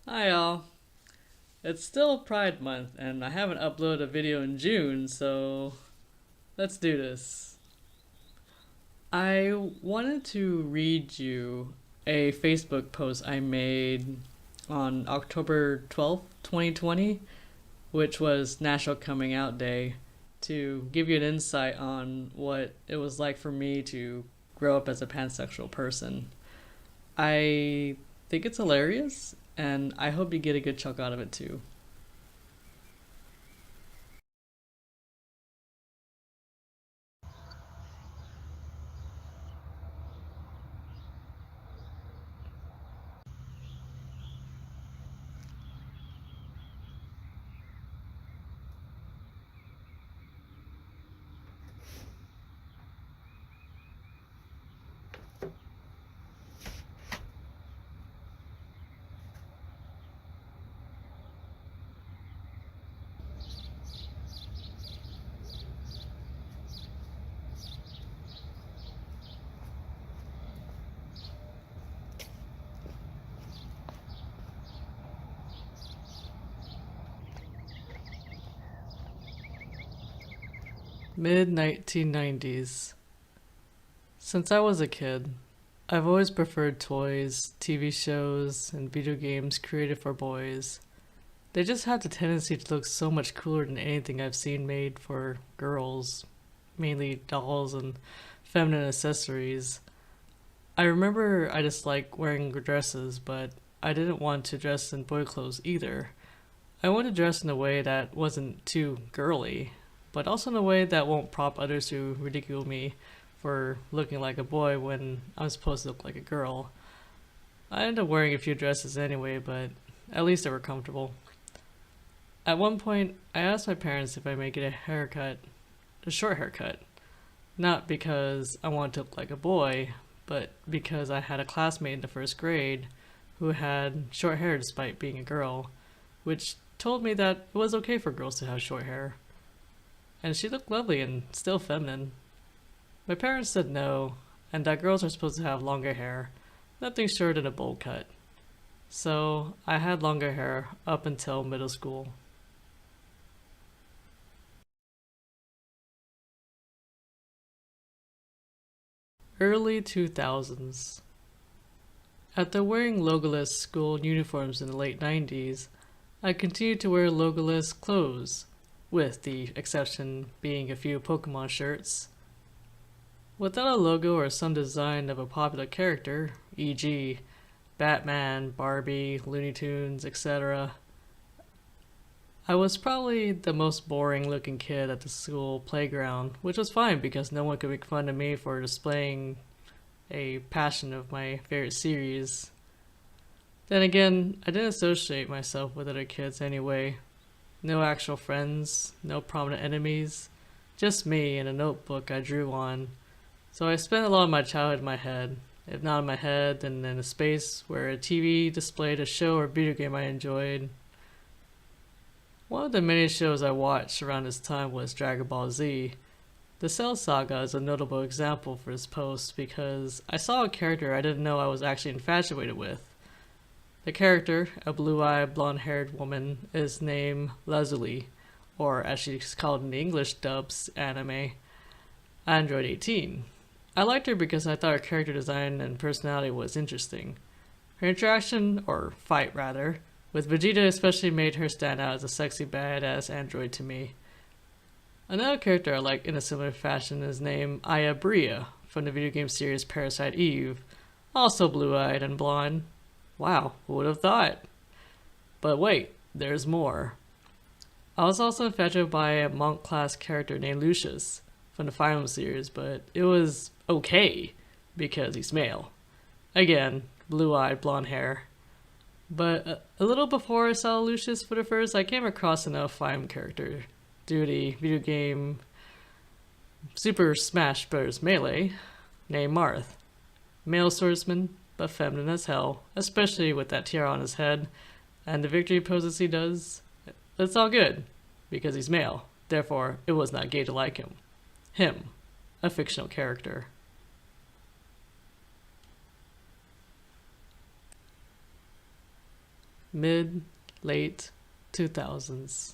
Hi all. It's still Pride Month and I haven't uploaded a video in June, so let's do this. I wanted to read you a Facebook post I made on October 12th, 2020, which was National Coming Out Day, to give you an insight on what it was like for me to grow up as a pansexual person. I think it's hilarious, and I hope you get a good chuckle out of it too. Mid 1990s. Since I was a kid, I've always preferred toys, TV shows, and video games created for boys. They just have the tendency to look so much cooler than anything I've seen made for girls, mainly dolls and feminine accessories. I remember I just liked wearing dresses, but I didn't want to dress in boy clothes either. I wanted to dress in a way that wasn't too girly, but also in a way that won't prompt others to ridicule me for looking like a boy when I'm supposed to look like a girl. I ended up wearing a few dresses anyway, but at least they were comfortable. At one point, I asked my parents if I might get a short haircut. Not because I wanted to look like a boy, but because I had a classmate in the first grade who had short hair despite being a girl, which told me that it was okay for girls to have short hair. And she looked lovely and still feminine. My parents said no, and that girls are supposed to have longer hair, nothing short than a bowl cut. So I had longer hair up until middle school. Early 2000s. After wearing logoless school uniforms in the late 90s, I continued to wear logoless clothes, with the exception being a few Pokemon shirts. Without a logo or some design of a popular character, e.g., Batman, Barbie, Looney Tunes, etc., I was probably the most boring looking kid at the school playground, which was fine because no one could make fun of me for displaying a passion of my favorite series. Then again, I didn't associate myself with other kids anyway. No actual friends, no prominent enemies, just me and a notebook I drew on. So I spent a lot of my childhood in my head. If not in my head, then in a space where a TV displayed a show or video game I enjoyed. One of the many shows I watched around this time was Dragon Ball Z. The Cell Saga is a notable example for this post because I saw a character I didn't know I was actually infatuated with. The character, a blue-eyed, blonde-haired woman, is named Lazuli, or as she's called in the English dubs anime, Android 18. I liked her because I thought her character design and personality was interesting. Her interaction, or fight rather, with Vegeta especially made her stand out as a sexy badass android to me. Another character I like in a similar fashion is named Aya Bria from the video game series Parasite Eve, also blue-eyed and blonde. Wow, who would have thought? But wait, there's more. I was also infatuated by a monk class character named Lucius from the Fire Emblem series, but it was okay because he's male. Again, blue-eyed, blonde hair. But a little before I saw Lucius for the first, I came across another Fire Emblem character due to the video game Super Smash Bros. Melee named Marth. Male swordsman, but feminine as hell, especially with that tiara on his head and the victory poses he does. It's all good, because he's male. Therefore, it was not gay to like him. Him, a fictional character. mid, late 2000s.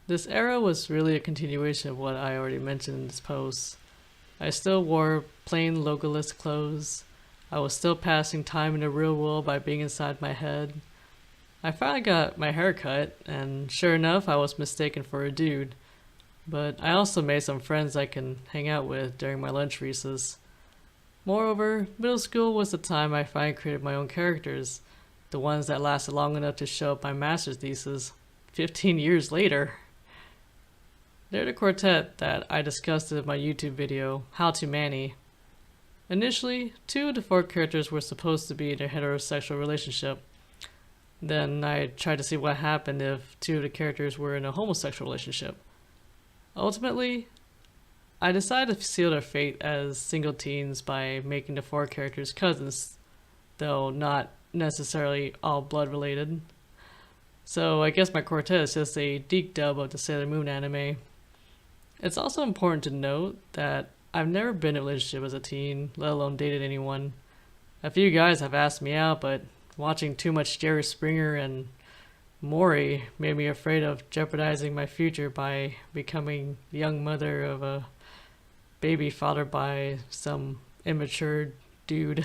This era was really a continuation of what I already mentioned in this post. I still wore plain logoless clothes. I was still passing time in the real world by being inside my head. I finally got my hair cut, and sure enough, I was mistaken for a dude. But I also made some friends I can hang out with during my lunch recess. Moreover, middle school was the time I finally created my own characters, the ones that lasted long enough to show up my master's thesis 15 years later. They're the quartet that I discussed in my YouTube video, How to Manny. Initially, 2 of the 4 characters were supposed to be in a heterosexual relationship. Then I tried to see what happened if 2 of the characters were in a homosexual relationship. Ultimately, I decided to seal their fate as single teens by making the 4 characters cousins, though not necessarily all blood related. So I guess my quartet is just a deep dub of the Sailor Moon anime. It's also important to note that I've never been in a relationship as a teen, let alone dated anyone. A few guys have asked me out, but watching too much Jerry Springer and Maury made me afraid of jeopardizing my future by becoming the young mother of a baby fathered by some immature dude.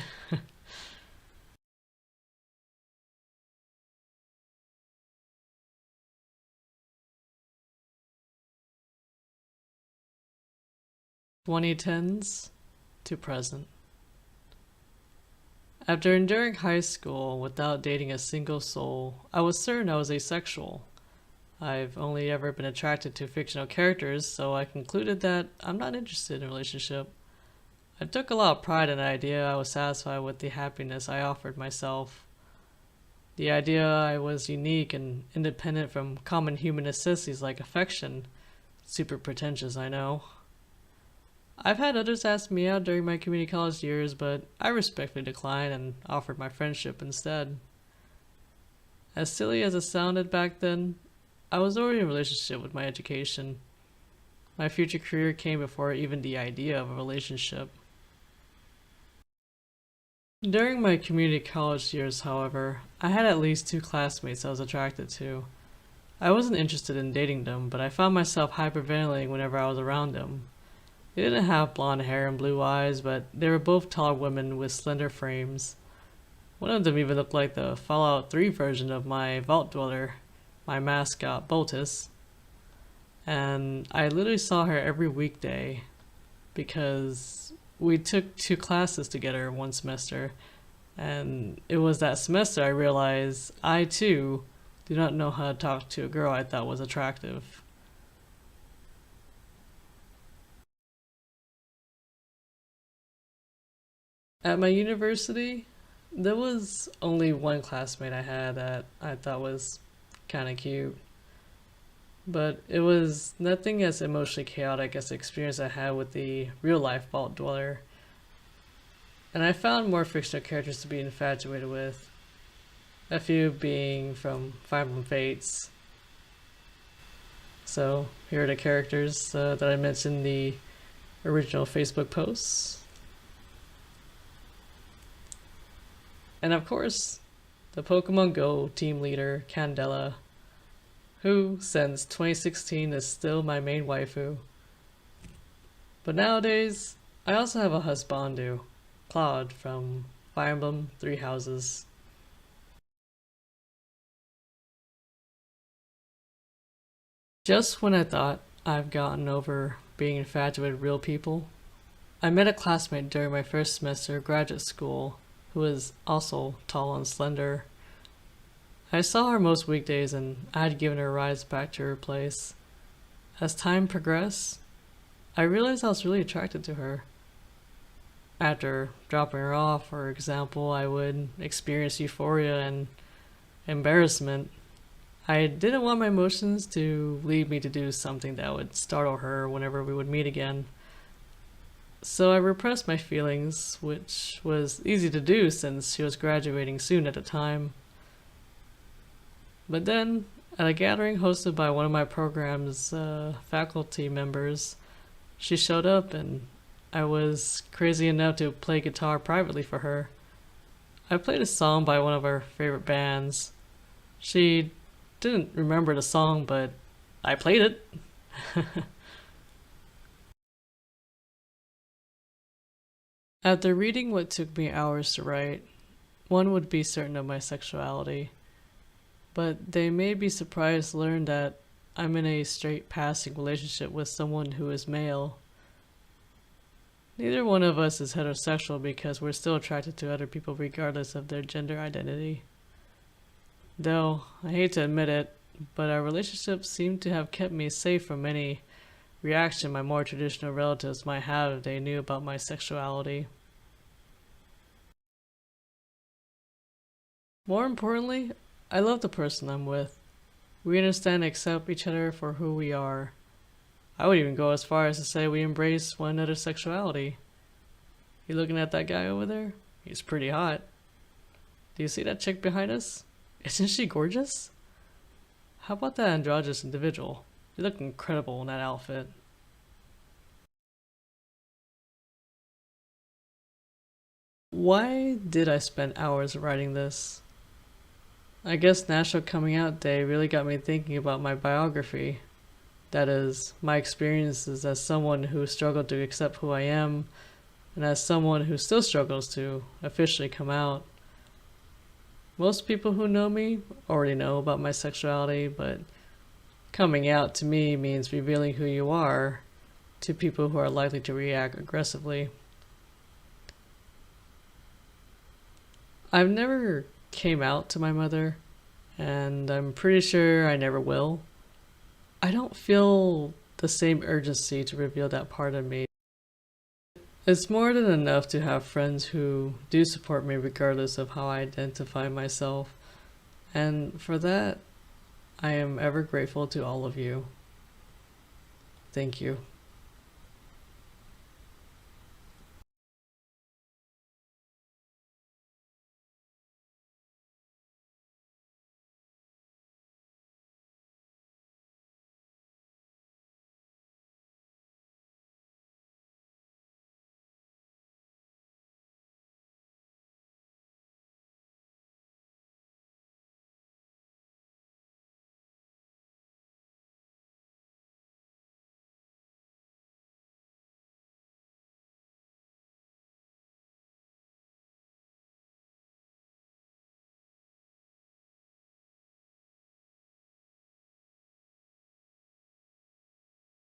2010s to present. After enduring high school without dating a single soul, I was certain I was asexual. I've only ever been attracted to fictional characters, so I concluded that I'm not interested in a relationship. I took a lot of pride in the idea I was satisfied with the happiness I offered myself. The idea I was unique and independent from common human necessities like affection. Super pretentious, I know. I've had others ask me out during my community college years, but I respectfully declined and offered my friendship instead. As silly as it sounded back then, I was already in a relationship with my education. My future career came before even the idea of a relationship. During my community college years, however, I had at least 2 classmates I was attracted to. I wasn't interested in dating them, but I found myself hyperventilating whenever I was around them. They didn't have blonde hair and blue eyes, but they were both tall women with slender frames. One of them even looked like the Fallout 3 version of my Vault Dweller, my mascot Boltus. And I literally saw her every weekday because we took 2 classes together one semester. And it was that semester I realized I too do not know how to talk to a girl I thought was attractive. At my university, there was only one classmate I had that I thought was kind of cute. But it was nothing as emotionally chaotic as the experience I had with the real life Vault Dweller. And I found more fictional characters to be infatuated with. A few being from Fire Emblem Fates. So here are the characters that I mentioned in the original Facebook posts. And of course, the Pokemon Go team leader, Candela, who since 2016 is still my main waifu. But nowadays, I also have a husbandu, Claude from Fire Emblem Three Houses. Just when I thought I've gotten over being infatuated with real people, I met a classmate during my first semester of graduate school who was also tall and slender. I saw her most weekdays and I had given her rides back to her place. As time progressed, I realized I was really attracted to her. After dropping her off, for example, I would experience euphoria and embarrassment. I didn't want my emotions to lead me to do something that would startle her whenever we would meet again. So I repressed my feelings, which was easy to do since she was graduating soon at the time. But then, at a gathering hosted by one of my program's faculty members, she showed up and I was crazy enough to play guitar privately for her. I played a song by one of our favorite bands. She didn't remember the song, but I played it. After reading what took me hours to write, one would be certain of my sexuality, but they may be surprised to learn that I'm in a straight passing relationship with someone who is male. Neither one of us is heterosexual because we're still attracted to other people regardless of their gender identity. Though, I hate to admit it, but our relationship seemed to have kept me safe from any reaction my more traditional relatives might have if they knew about my sexuality. More importantly, I love the person I'm with. We understand and accept each other for who we are. I would even go as far as to say we embrace one another's sexuality. You looking at that guy over there? He's pretty hot. Do you see that chick behind us? Isn't she gorgeous? How about that androgynous individual? You look incredible in that outfit. Why did I spend hours writing this? I guess National Coming Out Day really got me thinking about my biography. That is, my experiences as someone who struggled to accept who I am, and as someone who still struggles to officially come out. Most people who know me already know about my sexuality, but coming out to me means revealing who you are to people who are likely to react aggressively. I've never came out to my mother, and I'm pretty sure I never will. I don't feel the same urgency to reveal that part of me. It's more than enough to have friends who do support me regardless of how I identify myself, and for that, I am ever grateful to all of you. Thank you.